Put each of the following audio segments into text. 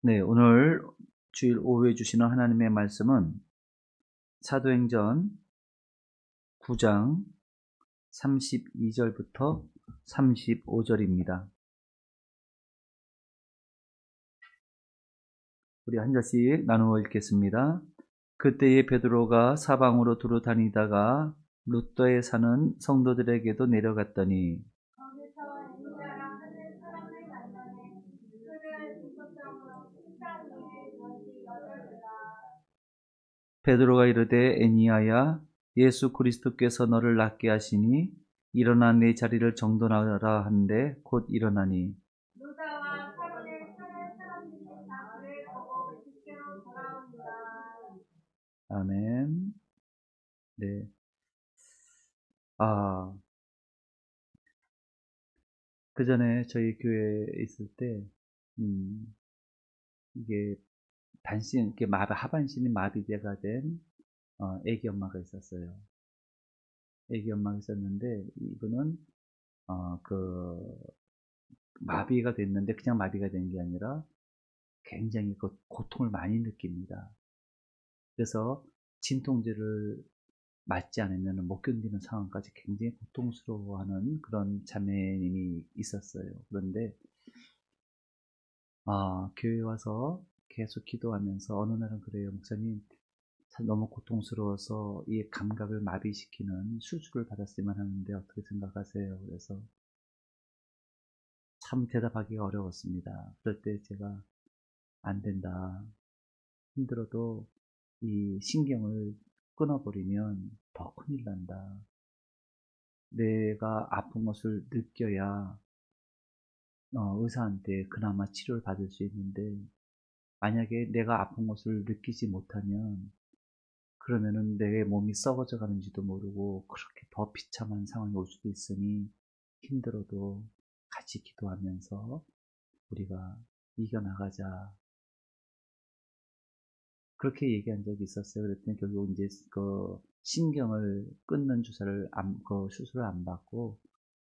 네, 오늘 주일 오후에 주시는 하나님의 말씀은 사도행전 9장 32절부터 35절입니다. 우리 한 절씩 나누어 읽겠습니다. 그때에 베드로가 사방으로 두루 다니다가 룻더에 사는 성도들에게도 내려갔더니 거기서 엘리야라 하는 사람을 만나매 그를 구속병으로 십자 위에 누웠이 여덟이라. 베드로가 이르되 애니야야 예수 그리스도께서 너를 낫게 하시니 일어나 내 자리를 정돈하라 한데 곧 일어나니 루다와 사론에 사는 사람들이 다 그를 보고 주께로 돌아옵니다. 아멘. 네. 아, 그 전에 저희 교회에 있을 때, 이게 이게 하반신이 마비가 된, 애기 엄마가 있었어요. 애기 엄마가 있었는데, 이분은, 마비가 됐는데, 그냥 마비가 된 게 아니라, 굉장히 그 고통을 많이 느낍니다. 그래서, 진통제를 맞지 않으면 못 견디는 상황까지 굉장히 고통스러워하는 그런 자매님이 있었어요. 그런데, 교회 와서 계속 기도하면서 어느 날은 그래요. 목사님, 너무 고통스러워서 이 감각을 마비시키는 수술을 받았으면 하는데 어떻게 생각하세요? 그래서 참 대답하기가 어려웠습니다. 그럴 때 제가 안 된다. 힘들어도 이 신경을 끊어버리면 더 큰일 난다. 내가 아픈 것을 느껴야 의사한테 그나마 치료를 받을 수 있는데 만약에 내가 아픈 것을 느끼지 못하면 그러면은 내 몸이 썩어져 가는지도 모르고 그렇게 더 비참한 상황이 올 수도 있으니 힘들어도 같이 기도하면서 우리가 이겨나가자. 그렇게 얘기한 적이 있었어요. 그랬더니 결국 이제 그 신경을 끊는 그 수술을 안 받고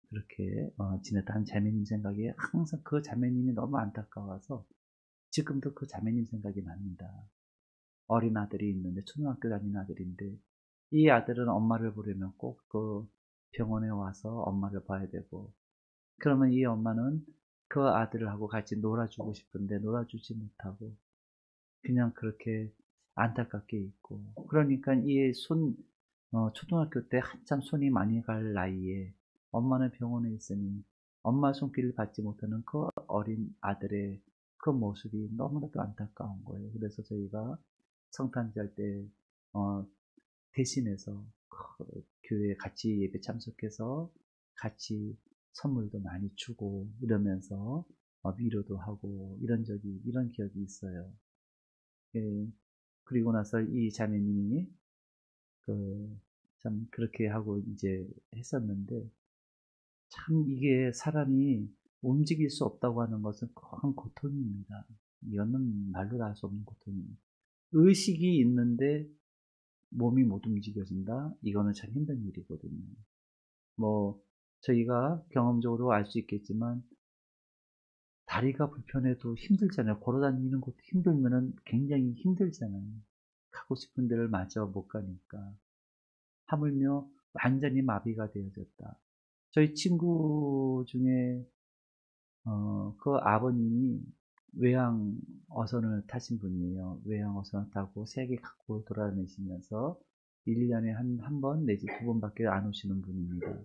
그렇게 지냈다. 자매님 생각에 항상 그 자매님이 너무 안타까워서 지금도 그 자매님 생각이 납니다. 어린 아들이 있는데 초등학교 다니는 아들인데 이 아들은 엄마를 부르면 꼭 그 병원에 와서 엄마를 봐야 되고 그러면 이 엄마는 그 아들하고 같이 놀아주고 싶은데 놀아주지 못하고 그냥 그렇게 안타깝게 있고 그러니까 초등학교 때 한참 손이 많이 갈 나이에 엄마는 병원에 있으니 엄마 손길을 받지 못하는 그 어린 아들의 그 모습이 너무나도 안타까운 거예요. 그래서 저희가 성탄절 때 어, 대신해서 교회에 같이 예배 참석해서 같이 선물도 많이 주고 이러면서 위로도 하고 이런 기억이 있어요. 예, 그리고 나서 이 자매님이 참 그렇게 하고 이제 했었는데 참 이게 사람이 움직일 수 없다고 하는 것은 큰 고통입니다. 이거는 말로 다 할 수 없는 고통입니다. 의식이 있는데 몸이 못 움직여진다? 이거는 참 힘든 일이거든요. 뭐, 저희가 경험적으로 알 수 있겠지만, 다리가 불편해도 힘들잖아요. 걸어 다니는 것도 힘들면은 굉장히 힘들잖아요. 가고 싶은 데를 마저 못 가니까. 하물며 완전히 마비가 되어졌다. 저희 친구 중에, 그 아버님이 외항 어선을 타신 분이에요. 외항 어선을 타고 세계 각국을 돌아다니시면서 1년에 한 번 내지 두 번밖에 안 오시는 분입니다.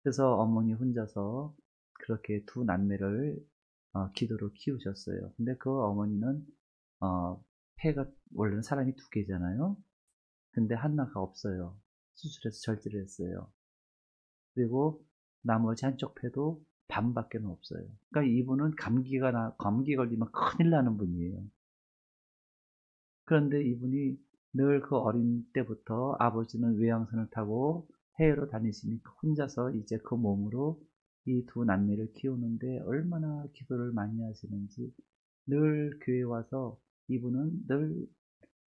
그래서 어머니 혼자서 그렇게 두 남매를 기도로 키우셨어요. 근데 그 어머니는 폐가 원래는 사람이 두 개잖아요. 근데 하나가 없어요. 수술해서 절제를 했어요. 그리고 나머지 한쪽 폐도 반밖에 없어요. 그러니까 이분은 감기 걸리면 큰일 나는 분이에요. 그런데 이분이 늘 그 어린 때부터 아버지는 외항선을 타고 해외로 다니시니까 혼자서 이제 그 몸으로 이 두 남매를 키우는데 얼마나 기도를 많이 하시는지 늘 교회 와서 이분은 늘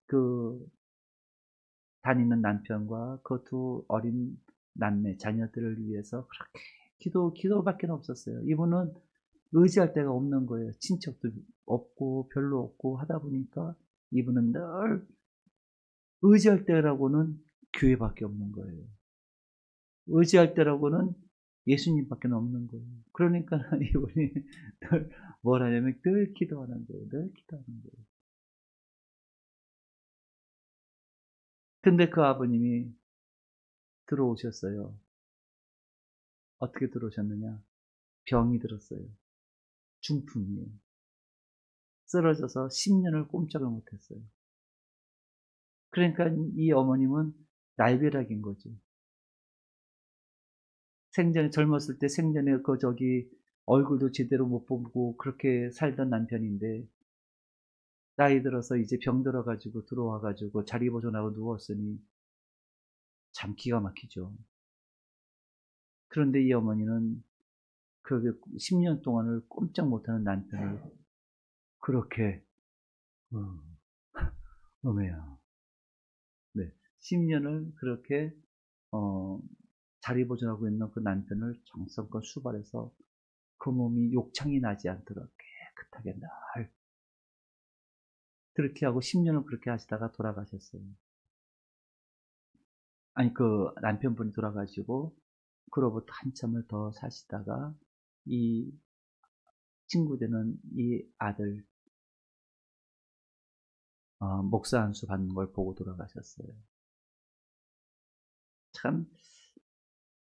그 다니는 남편과 그 두 어린 남매 자녀들을 위해서 그렇게 기도밖에 없었어요. 이분은 의지할 데가 없는 거예요. 친척도 없고 별로 없고 하다 보니까 이분은 늘 의지할 때라고는 교회밖에 없는 거예요. 의지할 때라고는 예수님밖에 없는 거예요. 그러니까 이분이 늘 뭘 하냐면 늘 기도하는 거예요. 늘 기도하는 거예요. 근데 그 아버님이 들어오셨어요. 어떻게 들어오셨느냐? 병이 들었어요. 중풍이에요. 쓰러져서 10년을 꼼짝을 못했어요. 그러니까 이 어머님은 날벼락인 거죠. 생전에 젊었을 때 생전에 얼굴도 제대로 못 보고 그렇게 살던 남편인데 나이 들어서 이제 병 들어가지고 들어와가지고 자리 보존하고 누웠으니 참 기가 막히죠. 그런데 이 어머니는 그 10년 동안을 꼼짝 못하는 남편을 그렇게 어메야. 네, 10년을 그렇게 자리 보존하고 있는 그 남편을 정성껏 수발해서 그 몸이 욕창이 나지 않도록 깨끗하게 날 그렇게 하고 10년을 그렇게 하시다가 돌아가셨어요. 아니 그 남편분이 돌아가시고 그로부터 한참을 더 사시다가 이 친구 되는 이 아들 목사 안수 받는 걸 보고 돌아가셨어요. 참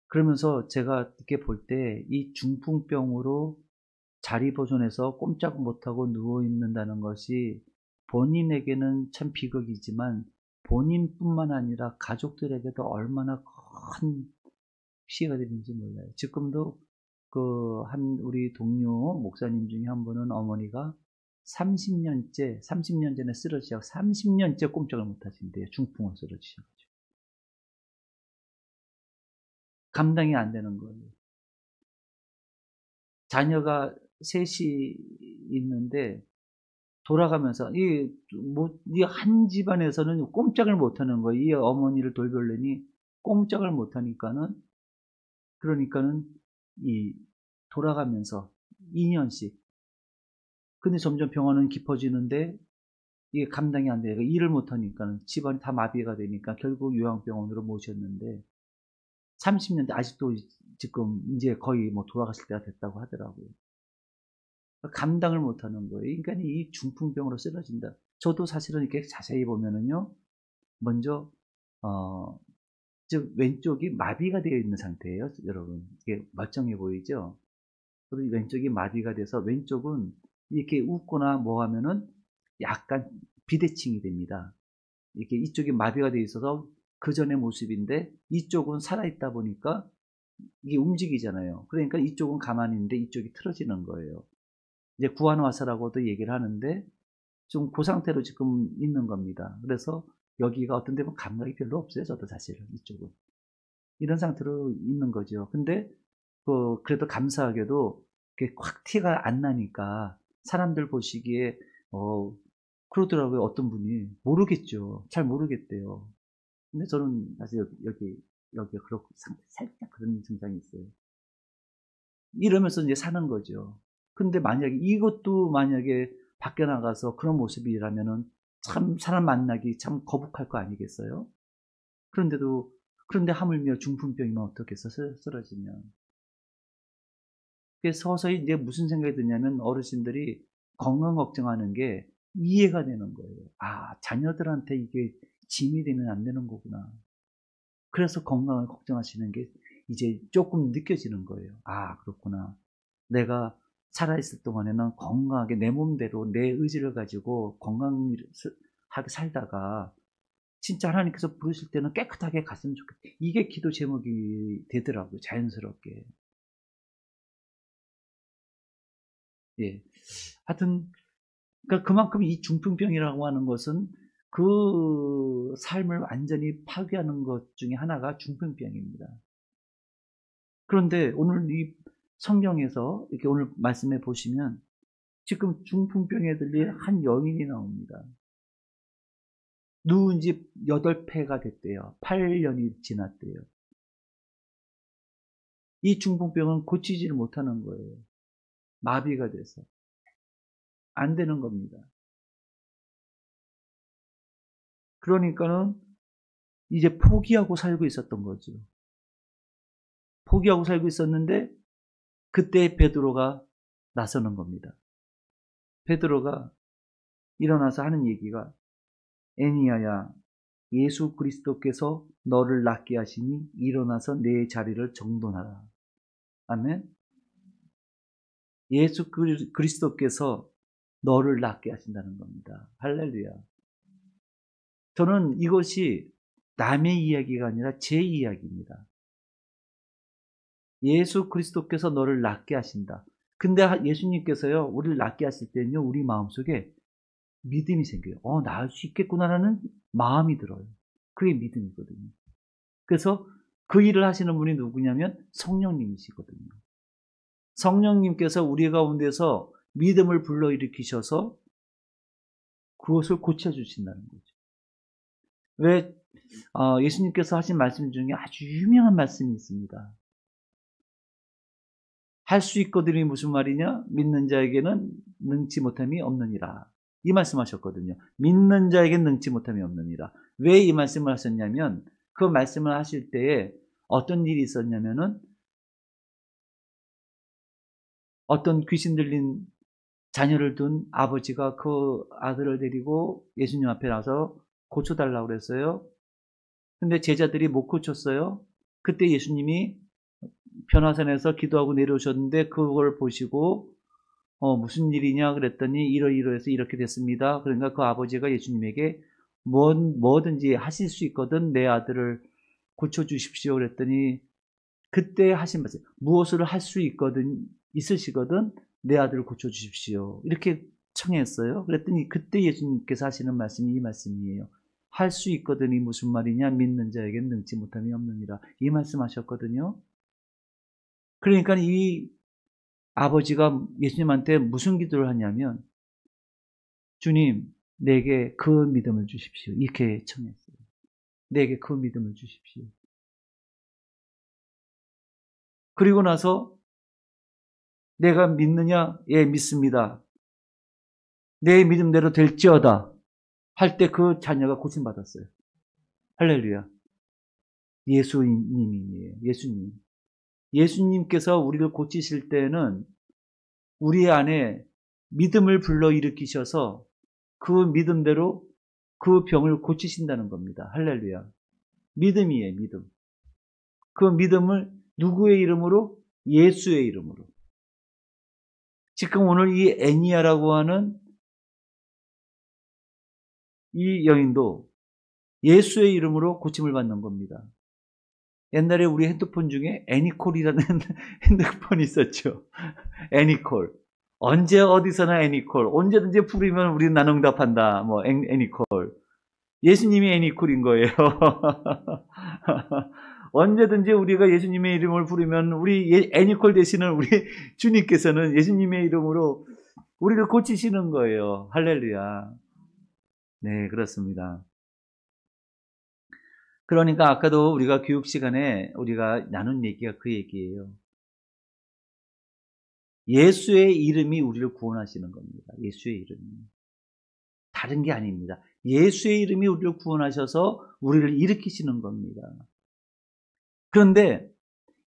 그러면서 제가 이렇게 볼 때 이 중풍병으로 자리 보존해서 꼼짝 못하고 누워있는다는 것이 본인에게는 참 비극이지만 본인뿐만 아니라 가족들에게도 얼마나 큰 피해가 되는지 몰라요. 지금도 우리 동료 목사님 중에 한 분은 어머니가 30년 전에 쓰러지셔서 30년째 꼼짝을 못 하신대요. 중풍을 쓰러지셔가지고. 감당이 안 되는 거예요. 자녀가 셋이 있는데 돌아가면서 이 한 집안에서는 꼼짝을 못 하는 거예요. 이 어머니를 돌보려니 꼼짝을 못 하니까는 그러니까는 이 돌아가면서 2년씩 근데 점점 병원은 깊어지는데 이게 감당이 안 돼요. 일을 못 하니까는 집안이 다 마비가 되니까 결국 요양병원으로 모셨는데 30년대 아직도 지금 이제 거의 뭐 돌아가실 때가 됐다고 하더라고요. 감당을 못 하는 거예요. 인간이 이 중풍병으로 쓰러진다. 저도 사실은 이렇게 자세히 보면은요, 먼저, 즉, 왼쪽이 마비가 되어 있는 상태예요, 여러분. 이게 멀쩡해 보이죠? 그리고 왼쪽이 마비가 돼서 왼쪽은 이렇게 웃거나 뭐 하면은 약간 비대칭이 됩니다. 이렇게 이쪽이 마비가 되어 있어서 그 전의 모습인데 이쪽은 살아있다 보니까 이게 움직이잖아요. 그러니까 이쪽은 가만히 있는데 이쪽이 틀어지는 거예요. 이제 구안화사라고도 얘기를 하는데 좀 그 상태로 지금 있는 겁니다. 그래서 여기가 어떤 데면 감각이 별로 없어요. 저도 사실은 이쪽은. 이런 상태로 있는 거죠. 근데 그래도 감사하게도 확 티가 안 나니까 사람들 보시기에 그러더라고요. 어떤 분이 모르겠죠. 잘 모르겠대요. 근데 저는 사실 여기 그렇고 살짝 그런 증상이 있어요. 이러면서 이제 사는 거죠. 근데 이것도 만약에 밖에 나가서 그런 모습이라면은 참 사람 만나기 참 거북할 거 아니겠어요? 그런데 하물며 중풍병이면 어떻겠어, 쓰러지면. 그래서 서서히 이제 무슨 생각이 드냐면 어르신들이 건강 걱정하는 게 이해가 되는 거예요. 아, 자녀들한테 이게 짐이 되면 안 되는 거구나. 그래서 건강을 걱정하시는 게 이제 조금 느껴지는 거예요. 아, 그렇구나. 내가 살아있을 동안에는 건강하게 내 몸대로 내 의지를 가지고 건강하게 살다가 진짜 하나님께서 부르실 때는 깨끗하게 갔으면 좋겠다. 이게 기도 제목이 되더라고요. 자연스럽게. 예. 하여튼 그러니까 그만큼 이 중풍병이라고 하는 것은 그 삶을 완전히 파괴하는 것 중에 하나가 중풍병입니다. 그런데 오늘 이 성경에서 이렇게 오늘 말씀해 보시면 지금 중풍병에 들린 한 여인이 나옵니다. 누운 지 8회가 됐대요. 8년이 지났대요. 이 중풍병은 고치지를 못하는 거예요. 마비가 돼서 안 되는 겁니다. 그러니까는 이제 포기하고 살고 있었던 거죠. 포기하고 살고 있었는데 그때 베드로가 나서는 겁니다. 베드로가 일어나서 하는 얘기가 애니야야, 예수 그리스도께서 너를 낫게 하시니 일어나서 내 자리를 정돈하라. 아멘. 예수 그리스도께서 너를 낫게 하신다는 겁니다. 할렐루야. 저는 이것이 남의 이야기가 아니라 제 이야기입니다. 예수 그리스도께서 너를 낫게 하신다. 근데 예수님께서요, 우리를 낫게 하실 때는요, 우리 마음속에 믿음이 생겨요. 나을 수 있겠구나라는 마음이 들어요. 그게 믿음이거든요. 그래서 그 일을 하시는 분이 누구냐면 성령님이시거든요. 성령님께서 우리 가운데서 믿음을 불러일으키셔서 그것을 고쳐주신다는 거죠. 왜 예수님께서 하신 말씀 중에 아주 유명한 말씀이 있습니다. 할 수 있거든이 무슨 말이냐? 믿는 자에게는 능치 못함이 없느니라. 이 말씀하셨거든요. 믿는 자에게는 능치 못함이 없느니라. 왜 이 말씀을 하셨냐면 그 말씀을 하실 때에 어떤 일이 있었냐면은 어떤 귀신 들린 자녀를 둔 아버지가 그 아들을 데리고 예수님 앞에 나서 고쳐달라고 그랬어요. 근데 제자들이 못 고쳤어요. 그때 예수님이 변화산에서 기도하고 내려오셨는데 그걸 보시고 무슨 일이냐 그랬더니 이러이러해서 이렇게 됐습니다. 그러니까 그 아버지가 예수님에게 뭐든지 하실 수 있거든 내 아들을 고쳐주십시오 그랬더니 그때 하신 말씀 무엇을 할 수 있으시거든 내 아들을 고쳐주십시오 이렇게 청했어요. 그랬더니 그때 예수님께서 하시는 말씀이 이 말씀이에요. 할 수 있거든이 무슨 말이냐? 믿는 자에게는 능치 못함이 없느니라. 이 말씀하셨거든요. 그러니까 이 아버지가 예수님한테 무슨 기도를 하냐면 주님 내게 그 믿음을 주십시오. 이렇게 청했어요. 내게 그 믿음을 주십시오. 그리고 나서 내가 믿느냐? 예, 믿습니다. 내 믿음대로 될지어다. 할 때 그 자녀가 고침받았어요. 할렐루야. 예수님이에요. 예수님. 예수님께서 우리를 고치실 때는 우리 안에 믿음을 불러일으키셔서 그 믿음대로 그 병을 고치신다는 겁니다. 할렐루야. 믿음이에요. 믿음. 그 믿음을 누구의 이름으로? 예수의 이름으로. 지금 오늘 이 애니야라고 하는 이 여인도 예수의 이름으로 고침을 받는 겁니다. 옛날에 우리 핸드폰 중에 애니콜이라는 핸드폰이 있었죠. 애니콜. 언제 어디서나 애니콜. 언제든지 부르면 우리는 나는 응답한다. 애니콜. 예수님이 애니콜인 거예요. 언제든지 우리가 예수님의 이름을 부르면 우리 애니콜 되시는 우리 주님께서는 예수님의 이름으로 우리를 고치시는 거예요. 할렐루야. 네, 그렇습니다. 그러니까 아까도 우리가 교육 시간에 우리가 나눈 얘기가 그 얘기예요. 예수의 이름이 우리를 구원하시는 겁니다. 예수의 이름이. 다른 게 아닙니다. 예수의 이름이 우리를 구원하셔서 우리를 일으키시는 겁니다. 그런데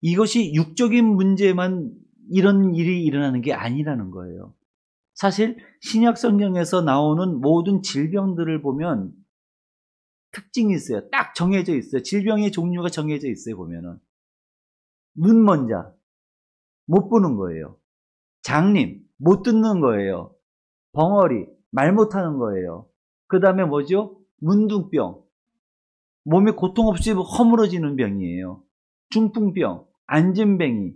이것이 육적인 문제만 이런 일이 일어나는 게 아니라는 거예요. 사실 신약 성경에서 나오는 모든 질병들을 보면 특징이 있어요. 딱 정해져 있어요. 질병의 종류가 정해져 있어요. 보면은 눈먼 자, 못 보는 거예요. 장님, 못 듣는 거예요. 벙어리, 말 못하는 거예요. 그 다음에 뭐죠? 문둥병, 몸에 고통 없이 허물어지는 병이에요. 중풍병, 안진뱅이,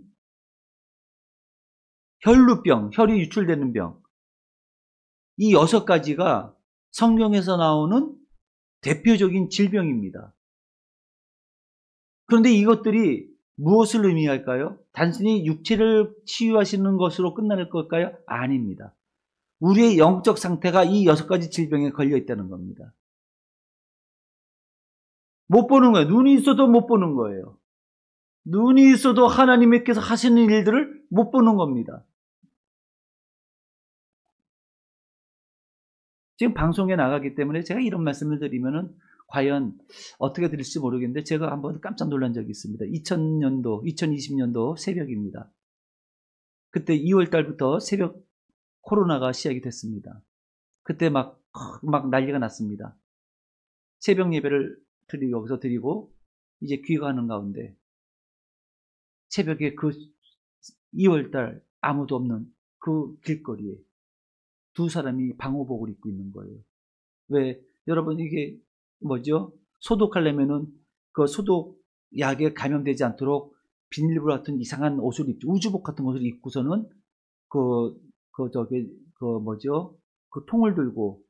혈루병, 혈이 유출되는 병. 이 6가지가 성경에서 나오는 대표적인 질병입니다. 그런데 이것들이 무엇을 의미할까요? 단순히 육체를 치유하시는 것으로 끝날 걸까요? 아닙니다. 우리의 영적 상태가 이 6가지 질병에 걸려 있다는 겁니다. 못 보는 거예요. 눈이 있어도 못 보는 거예요. 눈이 있어도 하나님께서 하시는 일들을 못 보는 겁니다. 지금 방송에 나가기 때문에 제가 이런 말씀을 드리면은 과연 어떻게 드릴지 모르겠는데 제가 한번 깜짝 놀란 적이 있습니다. 2020년도 새벽입니다. 그때 2월 달부터 새벽 코로나가 시작이 됐습니다. 그때 막 난리가 났습니다. 새벽 예배를 여기서 드리고 이제 귀가하는 가운데 새벽에 그 2월 달 아무도 없는 그 길거리에 두 사람이 방호복을 입고 있는 거예요. 왜? 여러분 이게 뭐죠? 소독하려면은 그 소독약에 감염되지 않도록 비닐불 같은 이상한 옷을 입죠. 우주복 같은 옷을 입고서는 그 통을 들고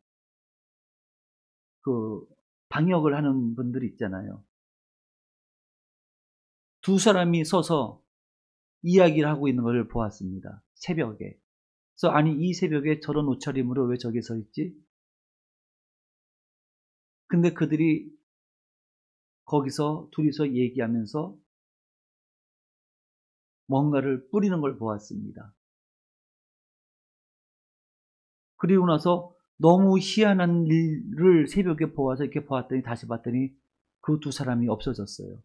그 방역을 하는 분들이 있잖아요. 두 사람이 서서 이야기를 하고 있는 것을 보았습니다. 새벽에. 그래서 아니 이 새벽에 저런 옷차림으로 왜 저기 서 있지? 근데 그들이 거기서 둘이서 얘기하면서 뭔가를 뿌리는 걸 보았습니다. 그리고 나서 너무 희한한 일을 새벽에 보아서 이렇게 보았더니 다시 봤더니 그 두 사람이 없어졌어요.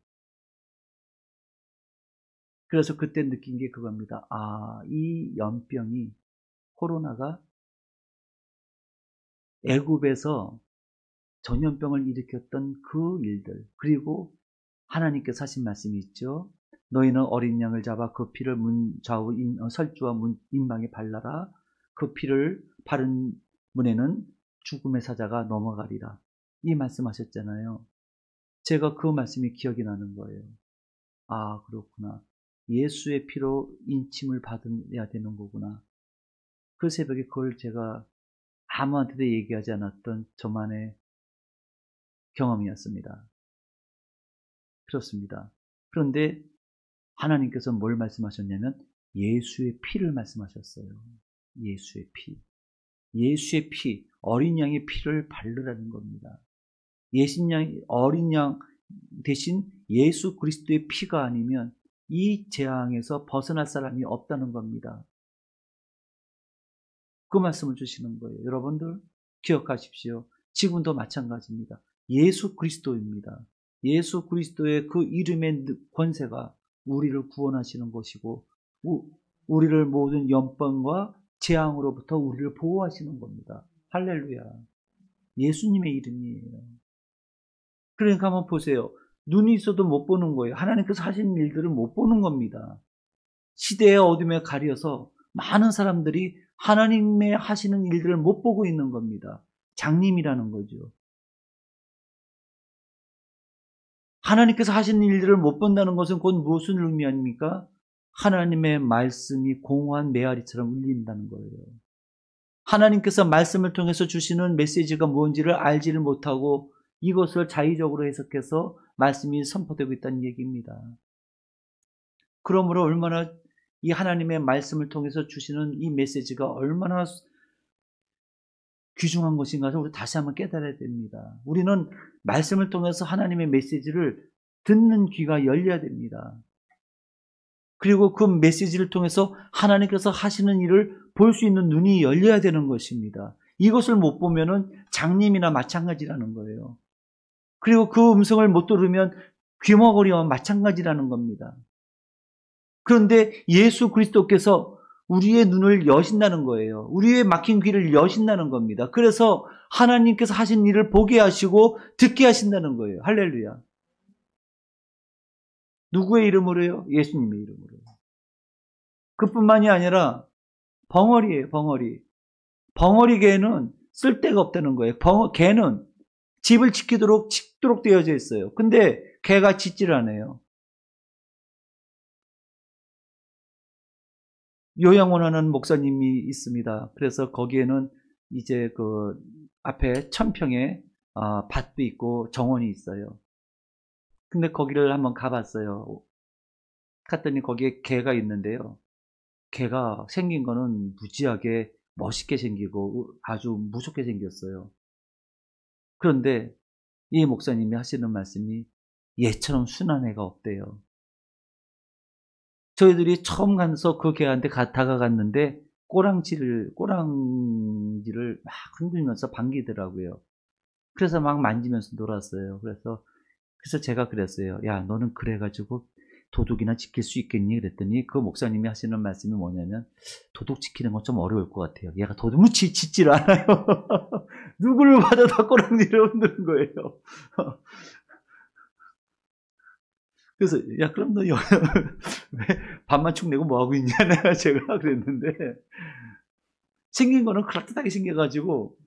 그래서 그때 느낀 게 그겁니다. 아, 이 연병이 코로나가 애굽에서 전염병을 일으켰던 그 일들, 그리고 하나님께서 하신 말씀이 있죠. 너희는 어린 양을 잡아 그 피를 문 좌우 설주와 문 인방에 발라라. 그 피를 바른 문에는 죽음의 사자가 넘어가리라. 이 말씀하셨잖아요. 제가 그 말씀이 기억이 나는 거예요. 아, 그렇구나. 예수의 피로 인침을 받아야 되는 거구나. 그 새벽에 그걸 제가 아무한테도 얘기하지 않았던 저만의 경험이었습니다. 그렇습니다. 그런데 하나님께서 뭘 말씀하셨냐면 예수의 피를 말씀하셨어요. 예수의 피. 예수의 피, 어린 양의 피를 바르라는 겁니다. 어린 양 대신 예수 그리스도의 피가 아니면 이 재앙에서 벗어날 사람이 없다는 겁니다. 그 말씀을 주시는 거예요. 여러분들 기억하십시오. 지금도 마찬가지입니다. 예수 그리스도입니다. 예수 그리스도의 그 이름의 권세가 우리를 구원하시는 것이고 우리를 모든 연병과 재앙으로부터 우리를 보호하시는 겁니다. 할렐루야. 예수님의 이름이에요. 그러니까 한번 보세요. 눈이 있어도 못 보는 거예요. 하나님께서 하신 일들을 못 보는 겁니다. 시대의 어둠에 가려서 많은 사람들이 하나님의 하시는 일들을 못 보고 있는 겁니다. 장님이라는 거죠. 하나님께서 하시는 일들을 못 본다는 것은 곧 무슨 의미입니까? 하나님의 말씀이 공허한 메아리처럼 울린다는 거예요. 하나님께서 말씀을 통해서 주시는 메시지가 뭔지를 알지를 못하고 이것을 자의적으로 해석해서 말씀이 선포되고 있다는 얘기입니다. 그러므로 얼마나 이 하나님의 말씀을 통해서 주시는 이 메시지가 얼마나 귀중한 것인가를 우리 다시 한번 깨달아야 됩니다. 우리는 말씀을 통해서 하나님의 메시지를 듣는 귀가 열려야 됩니다. 그리고 그 메시지를 통해서 하나님께서 하시는 일을 볼 수 있는 눈이 열려야 되는 것입니다. 이것을 못 보면은 장님이나 마찬가지라는 거예요. 그리고 그 음성을 못 들으면 귀머거리와 마찬가지라는 겁니다. 그런데 예수 그리스도께서 우리의 눈을 여신다는 거예요. 우리의 막힌 귀를 여신다는 겁니다. 그래서 하나님께서 하신 일을 보게 하시고 듣게 하신다는 거예요. 할렐루야. 누구의 이름으로요? 예수님의 이름으로요. 그뿐만이 아니라 벙어리예요. 벙어리. 벙어리 개는 쓸데가 없다는 거예요. 개는 집을 짓도록 되어져 있어요. 근데 개가 짖질 않아요. 요양원하는 목사님이 있습니다. 그래서 거기에는 이제 그 앞에 1000평의 밭도 있고 정원이 있어요. 근데 거기를 한번 가봤어요. 갔더니 거기에 개가 있는데요. 개가 생긴 거는 무지하게 멋있게 생기고 아주 무섭게 생겼어요. 그런데 이 목사님이 하시는 말씀이 얘처럼 순한 애가 없대요. 저희들이 처음 가서 그 개한테 다가갔는데 꼬랑지를 막 흔들면서 반기더라고요. 그래서 막 만지면서 놀았어요. 그래서 제가 그랬어요. 야, 너는 그래가지고 도둑이나 지킬 수 있겠니? 그랬더니 그 목사님이 하시는 말씀이 뭐냐면, 도둑 지키는 건 좀 어려울 것 같아요. 얘가 도둑을 짓질 않아요. 누구를 봐도 다 꼬랑지를 흔드는 거예요. 그래서 야, 그럼 너 왜 밥만 축 내고 뭐하고 있냐? 내가 제가 그랬는데, 생긴 거는 그럴듯하게 생겨가지고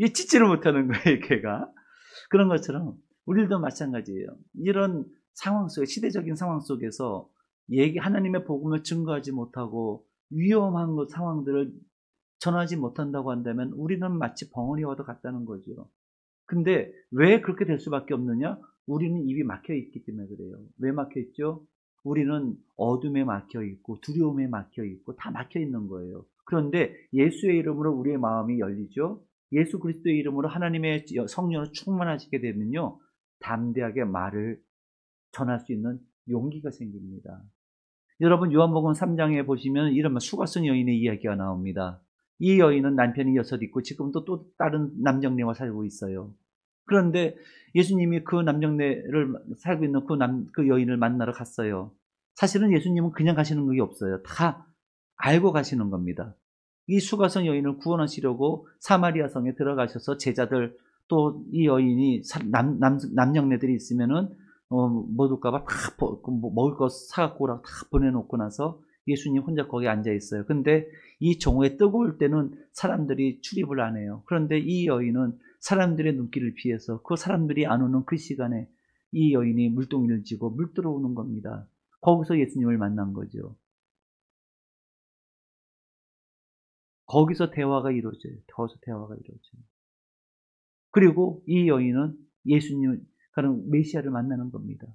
얘 찢지를 못하는 거예요, 걔가. 그런 것처럼 우리들도 마찬가지예요. 이런 상황 속에, 시대적인 상황 속에서 하나님의 복음을 증거하지 못하고 위험한 상황들을 전하지 못한다고 한다면 우리는 마치 벙어리와도 같다는 거죠. 근데 왜 그렇게 될 수밖에 없느냐? 우리는 입이 막혀 있기 때문에 그래요. 왜 막혀 있죠? 우리는 어둠에 막혀 있고 두려움에 막혀 있고 다 막혀 있는 거예요. 그런데 예수의 이름으로 우리의 마음이 열리죠. 예수 그리스도의 이름으로 하나님의 성령으로 충만하시게 되면요, 담대하게 말을 전할 수 있는 용기가 생깁니다. 여러분, 요한복음 3장에 보시면 이런 수가성 여인의 이야기가 나옵니다. 이 여인은 남편이 6 있고 지금도 또 다른 남정네와 살고 있어요. 그런데 예수님이 그 남정네를 살고 있는 그 여인을 만나러 갔어요. 사실은 예수님은 그냥 가시는 게 없어요. 다 알고 가시는 겁니다. 이 수가성 여인을 구원하시려고 사마리아 성에 들어가셔서 제자들, 또 이 여인이 남정네들이 있으면은 못 올까봐 다 먹을 거 사갖고 오라고 다 보내놓고 나서 예수님 혼자 거기 앉아 있어요. 근데 이 정오에 뜨거울 때는 사람들이 출입을 안 해요. 그런데 이 여인은 사람들의 눈길을 피해서 그 사람들이 안 오는 그 시간에 이 여인이 물동이를 쥐고 물 들어오는 겁니다. 거기서 예수님을 만난 거죠. 거기서 대화가 이루어져요. 그리고 이 여인은 예수님, 그런 메시아를 만나는 겁니다.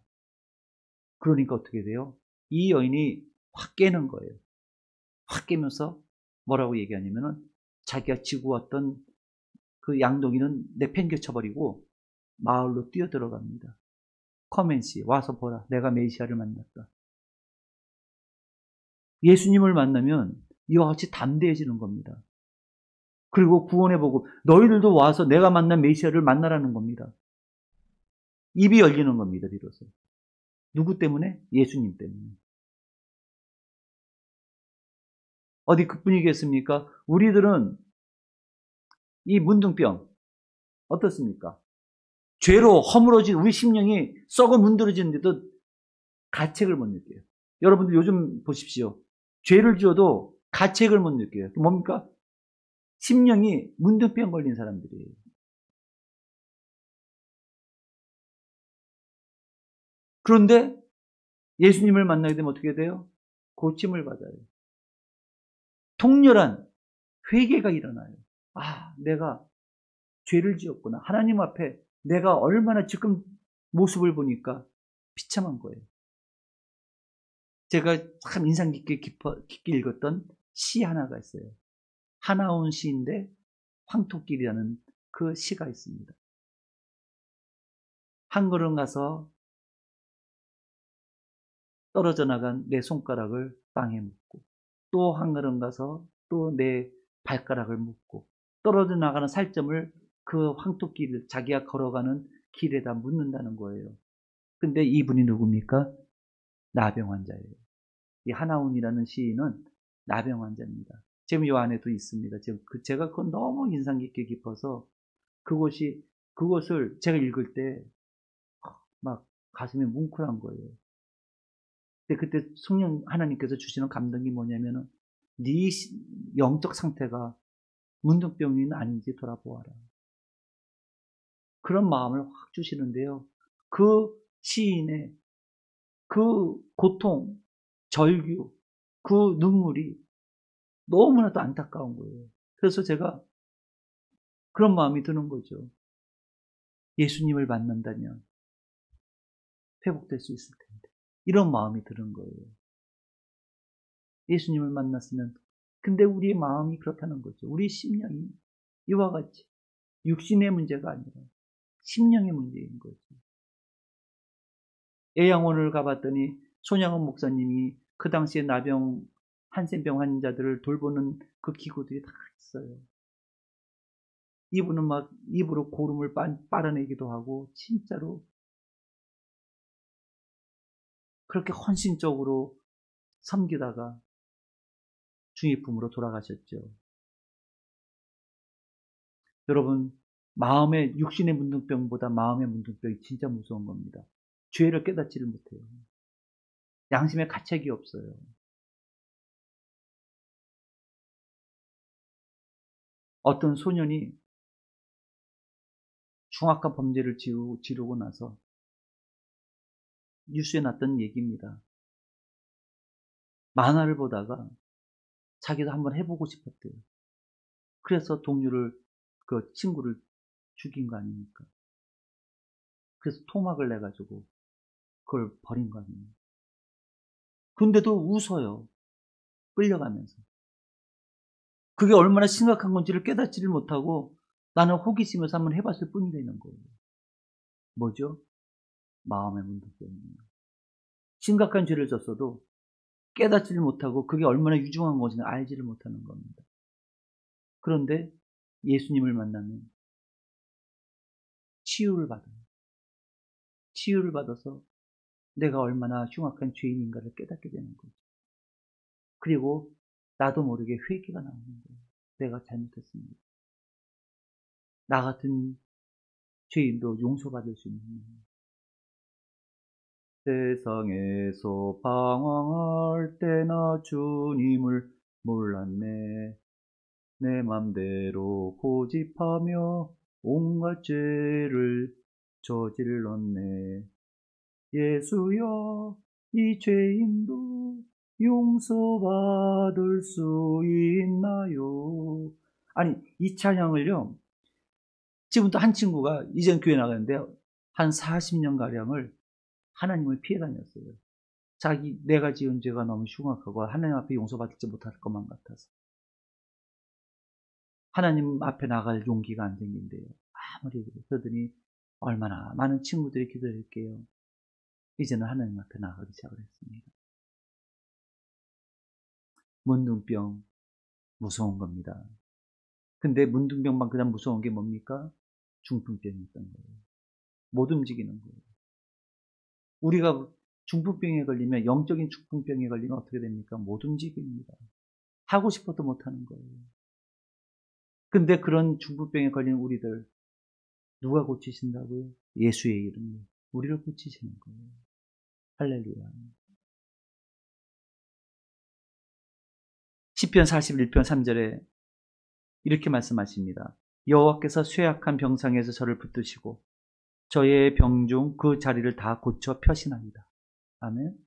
그러니까 어떻게 돼요? 이 여인이 확 깨는 거예요. 확 깨면서 뭐라고 얘기하냐면은, 자기가 지고 왔던 그 양동이는 내팽개쳐버리고 마을로 뛰어들어갑니다. 커맨시, 와서 보라. 내가 메시아를 만났다. 예수님을 만나면 이와 같이 담대해지는 겁니다. 그리고 구원의 복음, 너희들도 와서 내가 만난 메시아를 만나라는 겁니다. 입이 열리는 겁니다, 비로소. 누구 때문에? 예수님 때문에. 어디 그뿐이겠습니까? 우리들은 이 문둥병 어떻습니까? 죄로 허물어진 우리 심령이 썩어 문드러지는데도 가책을 못 느껴요. 여러분들 요즘 보십시오. 죄를 지어도 가책을 못 느껴요. 뭡니까? 심령이 문둥병 걸린 사람들이에요. 그런데 예수님을 만나게 되면 어떻게 돼요? 고침을 받아요. 통렬한 회개가 일어나요. 아, 내가 죄를 지었구나. 하나님 앞에 내가 얼마나 지금 모습을 보니까 비참한 거예요. 제가 참 인상 깊게 읽었던 시 하나가 있어요. 하나온 시인데 황토길이라는 그 시가 있습니다. 한 걸음 가서 떨어져 나간 내 손가락을 땅에 묻고, 또 한 걸음 가서 또 내 발가락을 묻고, 떨어져 나가는 살점을 그 황토길, 자기가 걸어가는 길에다 묻는다는 거예요. 근데 이분이 누굽니까? 나병 환자예요. 이 하나운이라는 시인은 나병 환자입니다. 지금 요 안에도 있습니다. 지금 제가 그건 너무 인상 깊어서 그것을 제가 읽을 때 막 가슴이 뭉클한 거예요. 근데 그때 성령 하나님께서 주시는 감동이 뭐냐면은, 네 영적 상태가 문둥병이 아닌지 돌아보아라. 그런 마음을 확 주시는데요. 그 시인의 그 고통, 절규, 그 눈물이 너무나도 안타까운 거예요. 그래서 제가 그런 마음이 드는 거죠. 예수님을 만난다면 회복될 수 있을 텐데. 이런 마음이 드는 거예요. 예수님을 만났으면. 근데 우리의 마음이 그렇다는 거죠. 우리 심령이 이와 같이 육신의 문제가 아니라 심령의 문제인 거죠. 애양원을 가봤더니 손양원 목사님이 그 당시에 나병 한센병 환자들을 돌보는 그 기구들이 다 있어요. 이분은 막 입으로 고름을 빨아내기도 하고 진짜로 그렇게 헌신적으로 섬기다가 중이품으로 돌아가셨죠. 여러분, 마음의 육신의 문둥병보다 마음의 문둥병이 진짜 무서운 겁니다. 죄를 깨닫지를 못해요. 양심의 가책이 없어요. 어떤 소년이 중압과 범죄를 지르고 나서 뉴스에 났던 얘기입니다. 만화를 보다가 자기도 한번 해보고 싶었대요. 그래서 그 친구를 죽인 거 아닙니까? 그래서 토막을 내가지고 그걸 버린 거 아니에요. 근데도 웃어요. 끌려가면서. 그게 얼마나 심각한 건지를 깨닫지를 못하고 나는 호기심에서 한번 해봤을 뿐이라는 거예요. 뭐죠? 마음의 문제점이에요. 심각한 죄를 졌어도 깨닫지를 못하고 그게 얼마나 유중한 것인지 알지를 못하는 겁니다. 그런데 예수님을 만나면 치유를 받아요. 치유를 받아서 내가 얼마나 흉악한 죄인인가를 깨닫게 되는 거죠. 그리고 나도 모르게 회개가 나오는 거예요. 내가 잘못했습니다. 나 같은 죄인도 용서받을 수 있는 거예요. 세상에서 방황할 때나 주님을 몰랐네. 내 맘대로 고집하며 온갖 죄를 저질렀네. 예수여, 이 죄인도 용서받을 수 있나요? 아니, 이 찬양을요, 지금도 한 친구가 이전 교회 나가는데 한 40년가량을 하나님을 피해 다녔어요. 내가 지은 죄가 너무 흉악하고 하나님 앞에 용서받지 못할 것만 같아서. 하나님 앞에 나갈 용기가 안 생긴대요. 아무리 그래요. 그러더니 얼마나 많은 친구들이 기도할게요. 이제는 하나님 앞에 나가기 시작을 했습니다. 문둥병 무서운 겁니다. 근데 문둥병만 그냥 무서운 게 뭡니까? 중풍병이었던 거예요. 못 움직이는 거예요. 우리가 중풍병에 걸리면, 영적인 중풍병에 걸리면 어떻게 됩니까? 못 움직입니다. 하고 싶어도 못하는 거예요. 근데 그런 중풍병에 걸린 우리들 누가 고치신다고요? 예수의 이름으로 우리를 고치시는 거예요. 할렐루야. 시편 41편 3절에 이렇게 말씀하십니다. 여호와께서 쇠약한 병상에서 저를 붙드시고 저의 병중 그 자리를 다 고쳐 펴시나이다. 아멘.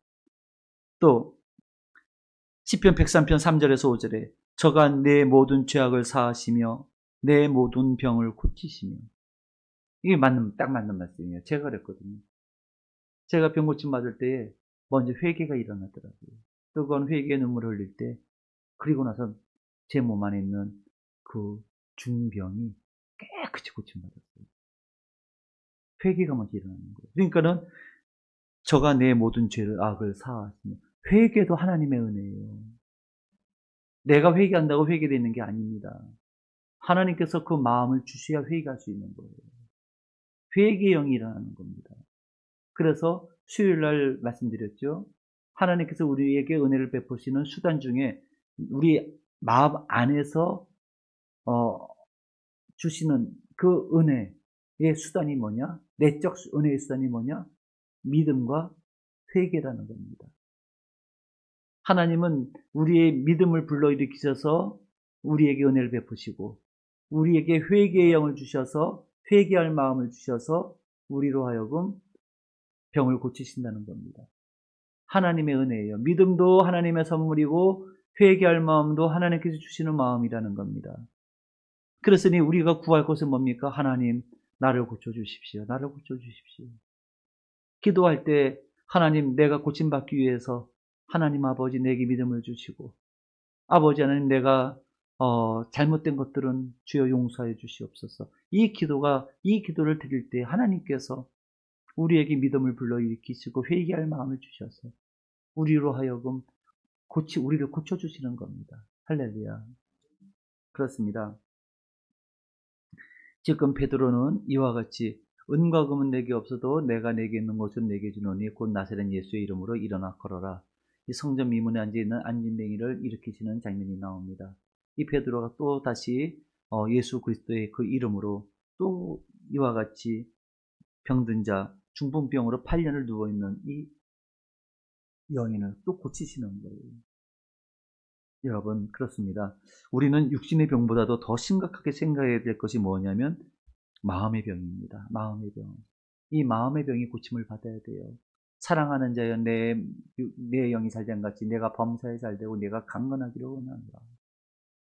또 시편 103편 3절에서 5절에 저가 내 모든 죄악을 사하시며 내 모든 병을 고치시며. 이게 딱 맞는 말씀이에요. 제가 그랬거든요. 제가 병 고침 받을 때에 먼저 회개가 일어나더라고요. 뜨거운 회개의 눈물을 흘릴 때, 그리고 나서 제 몸 안에 있는 그 중병이 깨끗이 고침받았어요. 회개가 먼저 일어나는 거예요. 그러니까는 저가 내 모든 죄를 악을 사하시며. 회개도 하나님의 은혜예요. 내가 회개한다고 회개되는 게 아닙니다. 하나님께서 그 마음을 주셔야 회개할 수 있는 거예요. 회개의 영이 일어나는 겁니다. 그래서 수요일날 말씀드렸죠. 하나님께서 우리에게 은혜를 베푸시는 수단 중에 우리 마음 안에서 주시는 그 은혜의 수단이 뭐냐? 내적 은혜의 수단이 뭐냐? 믿음과 회개라는 겁니다. 하나님은 우리의 믿음을 불러일으키셔서 우리에게 은혜를 베푸시고 우리에게 회개의 영을 주셔서 회개할 마음을 주셔서 우리로 하여금 병을 고치신다는 겁니다. 하나님의 은혜예요. 믿음도 하나님의 선물이고 회개할 마음도 하나님께서 주시는 마음이라는 겁니다. 그랬으니 우리가 구할 것은 뭡니까? 하나님, 나를 고쳐주십시오. 나를 고쳐주십시오. 기도할 때 하나님, 내가 고침받기 위해서 하나님 아버지 내게 믿음을 주시고, 아버지 하나님, 내가 잘못된 것들은 주여 용서해 주시옵소서. 이 기도를 드릴 때 하나님께서 우리에게 믿음을 불러일으키시고 회개할 마음을 주셔서 우리로 하여금 우리를 고쳐주시는 겁니다. 할렐루야. 그렇습니다. 지금 베드로는 이와 같이 은과 금은 내게 없어도 내가 내게 있는 것은 내게 주노니 곧 나사렛 예수의 이름으로 일어나 걸어라. 이 성전 미문에 앉아있는 안진뱅이를 일으키시는 장면이 나옵니다. 이 베드로가 또 다시 예수 그리스도의 그 이름으로 또 이와 같이 병든 자, 중풍병으로 8년을 누워있는 이 여인을 또 고치시는 거예요. 여러분, 그렇습니다. 우리는 육신의 병보다도 더 심각하게 생각해야 될 것이 뭐냐면 마음의 병입니다. 마음의 병. 이 마음의 병이 고침을 받아야 돼요. 사랑하는 자여, 내 영이 잘된 같이 내가 범사에 잘되고 내가 강건하기를 원한다.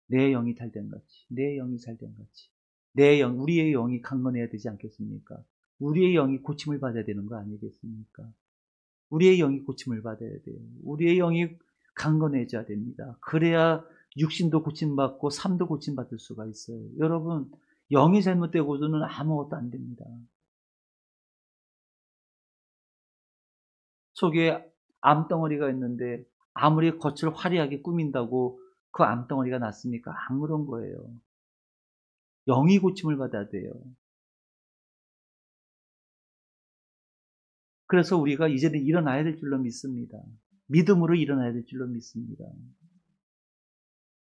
내 영이 잘된 같이, 내 영이 잘된 같이. 우리의 영이 강건해야 되지 않겠습니까? 우리의 영이 고침을 받아야 되는 거 아니겠습니까? 우리의 영이 고침을 받아야 돼요. 우리의 영이 강건해져야 됩니다. 그래야 육신도 고침받고 삶도 고침받을 수가 있어요. 여러분, 영이 잘못되고서는 아무것도 안 됩니다. 속에 암덩어리가 있는데 아무리 겉을 화려하게 꾸민다고 그 암덩어리가 낫습니까? 안 그런 거예요. 영이 고침을 받아야 돼요. 그래서 우리가 이제는 일어나야 될 줄로 믿습니다. 믿음으로 일어나야 될 줄로 믿습니다.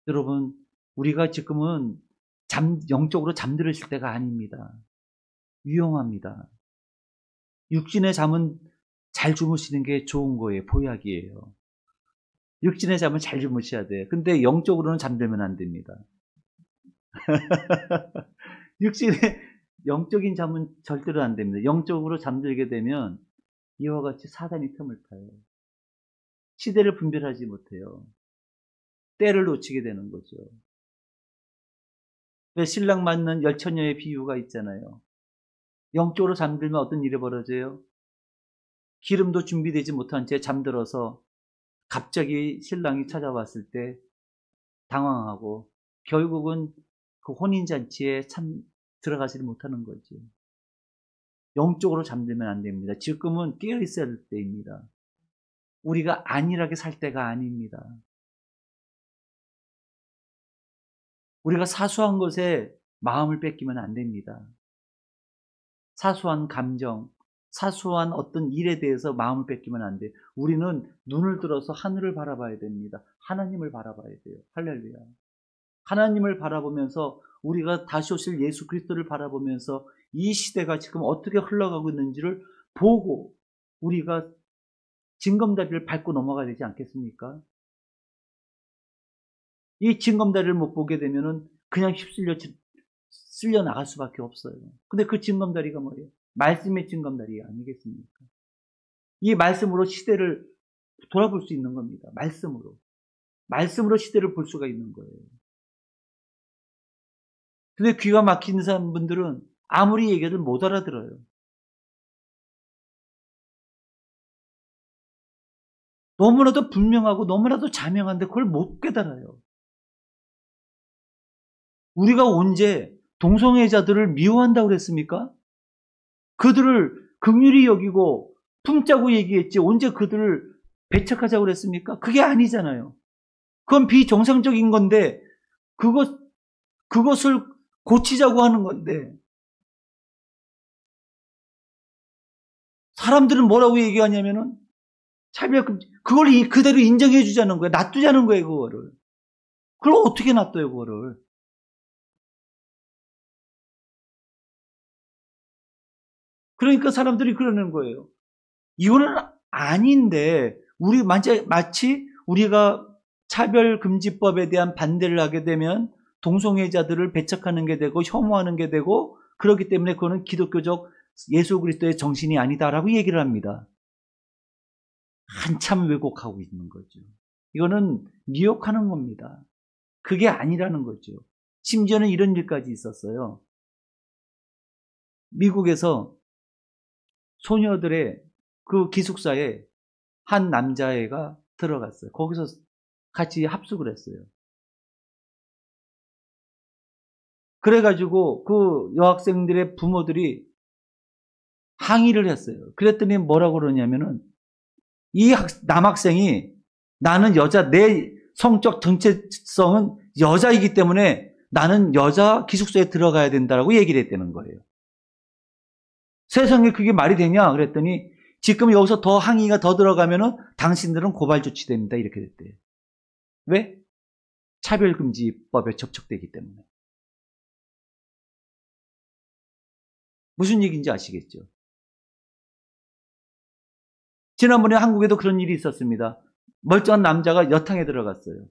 여러분, 우리가 지금은 영적으로 잠들으실 때가 아닙니다. 위험합니다. 육신의 잠은 잘 주무시는 게 좋은 거예요. 보약이에요. 육신의 잠은 잘 주무셔야 돼요. 근데 영적으로는 잠들면 안 됩니다. 영적인 잠은 절대로 안 됩니다. 영적으로 잠들게 되면 이와 같이 사단이 틈을 타요. 시대를 분별하지 못해요. 때를 놓치게 되는 거죠. 왜 신랑 맞는 열처녀의 비유가 있잖아요. 영적으로 잠들면 어떤 일이 벌어져요? 기름도 준비되지 못한 채 잠들어서 갑자기 신랑이 찾아왔을 때 당황하고 결국은 그 혼인잔치에 들어가지를 못하는 거죠. 영적으로 잠들면 안 됩니다. 지금은 깨어 있어야 할 때입니다. 우리가 안일하게 살 때가 아닙니다. 우리가 사소한 것에 마음을 뺏기면 안 됩니다. 사소한 감정, 사소한 어떤 일에 대해서 마음을 뺏기면 안 돼요. 우리는 눈을 들어서 하늘을 바라봐야 됩니다. 하나님을 바라봐야 돼요. 할렐루야. 하나님을 바라보면서 우리가 다시 오실 예수 그리스도를 바라보면서 이 시대가 지금 어떻게 흘러가고 있는지를 보고 우리가 징검다리를 밟고 넘어가야 되지 않겠습니까? 이 징검다리를 못 보게 되면은 그냥 쓸려 나갈 수밖에 없어요. 근데 그 징검다리가 뭐예요? 말씀의 징검다리 아니겠습니까? 이 말씀으로 시대를 돌아볼 수 있는 겁니다. 말씀으로 시대를 볼 수가 있는 거예요. 근데 귀가 막힌 사람분들은 아무리 얘기해도 못 알아들어요. 너무나도 분명하고 너무나도 자명한데 그걸 못 깨달아요. 우리가 언제 동성애자들을 미워한다고 그랬습니까? 그들을 긍휼히 여기고 품자고 얘기했지 언제 그들을 배척하자고 그랬습니까? 그게 아니잖아요. 그건 비정상적인 건데 그것을 고치자고 하는 건데 사람들은 뭐라고 얘기하냐면은 그걸 그대로 인정해 주자는 거예요. 놔두자는 거예요. 그걸 어떻게 놔둬요 그거를. 그러니까 사람들이 그러는 거예요. 이거는 아닌데 마치 우리가 차별금지법에 대한 반대를 하게 되면 동성애자들을 배척하는 게 되고 혐오하는 게 되고 그렇기 때문에 그거는 기독교적 예수 그리스도의 정신이 아니다라고 얘기를 합니다. 한참 왜곡하고 있는 거죠. 이거는 미혹하는 겁니다. 그게 아니라는 거죠. 심지어는 이런 일까지 있었어요. 미국에서 소녀들의 그 기숙사에 한 남자애가 들어갔어요. 거기서 같이 합숙을 했어요. 그래가지고 그 여학생들의 부모들이 항의를 했어요. 그랬더니 뭐라고 그러냐면은 이 남학생이 나는 여자, 내 성적 정체성은 여자이기 때문에 나는 여자 기숙사에 들어가야 된다라고 얘기를 했다는 거예요. 세상에 그게 말이 되냐? 그랬더니 지금 여기서 더 항의가 더 들어가면은 당신들은 고발 조치됩니다. 이렇게 됐대요. 왜? 차별금지법에 접촉되기 때문에. 무슨 얘기인지 아시겠죠? 지난번에 한국에도 그런 일이 있었습니다. 멀쩡한 남자가 여탕에 들어갔어요.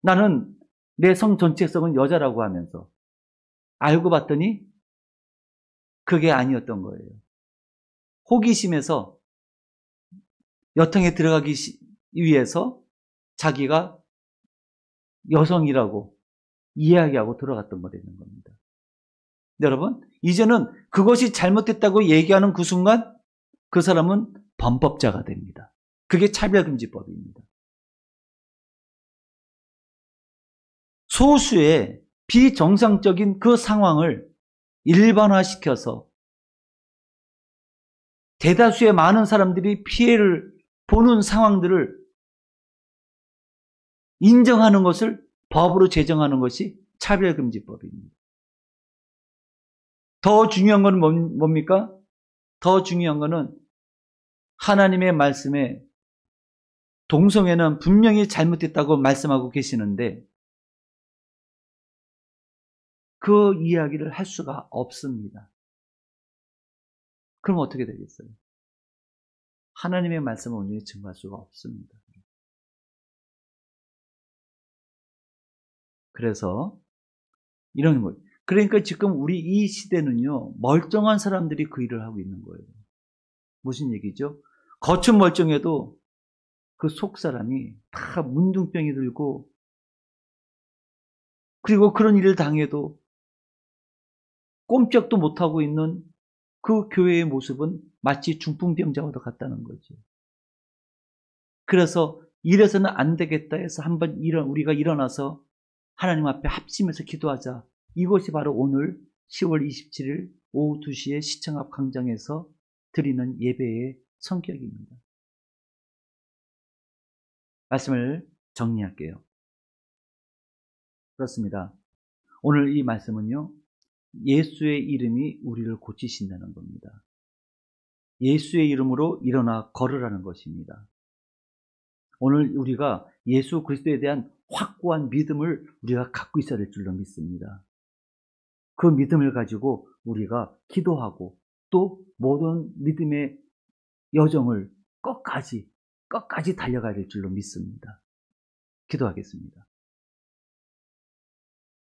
나는 내 성 전체성은 여자라고 하면서 알고 봤더니 그게 아니었던 거예요. 호기심에서 여탕에 들어가기 위해서 자기가 여성이라고 이야기하고 들어갔던 거라는 겁니다. 여러분, 이제는 그것이 잘못됐다고 얘기하는 그 순간 그 사람은 범법자가 됩니다. 그게 차별금지법입니다. 소수의 비정상적인 그 상황을 일반화시켜서 대다수의 많은 사람들이 피해를 보는 상황들을 인정하는 것을 법으로 제정하는 것이 차별금지법입니다. 더 중요한 건 뭡니까? 더 중요한 거는 하나님의 말씀에 동성애는 분명히 잘못됐다고 말씀하고 계시는데 그 이야기를 할 수가 없습니다. 그럼 어떻게 되겠어요? 하나님의 말씀을 온전히 증거할 수가 없습니다. 그래서 이런 거예요. 그러니까 지금 우리 이 시대는요, 멀쩡한 사람들이 그 일을 하고 있는 거예요. 무슨 얘기죠? 겉은 멀쩡해도 그 속 사람이 다 문둥병이 들고 그리고 그런 일을 당해도 꼼짝도 못하고 있는 그 교회의 모습은 마치 중풍병자와도 같다는 거죠. 그래서 이래서는 안 되겠다 해서 한번 우리가 일어나서 하나님 앞에 합심해서 기도하자. 이것이 바로 오늘 10월 27일 오후 2시에 시청 앞 광장에서 드리는 예배의 성격입니다. 말씀을 정리할게요. 그렇습니다. 오늘 이 말씀은요, 예수의 이름이 우리를 고치신다는 겁니다. 예수의 이름으로 일어나 걸으라는 것입니다. 오늘 우리가 예수 그리스도에 대한 확고한 믿음을 우리가 갖고 있어야 될 줄로 믿습니다. 그 믿음을 가지고 우리가 기도하고 또 모든 믿음의 여정을 끝까지 달려가야 될 줄로 믿습니다. 기도하겠습니다.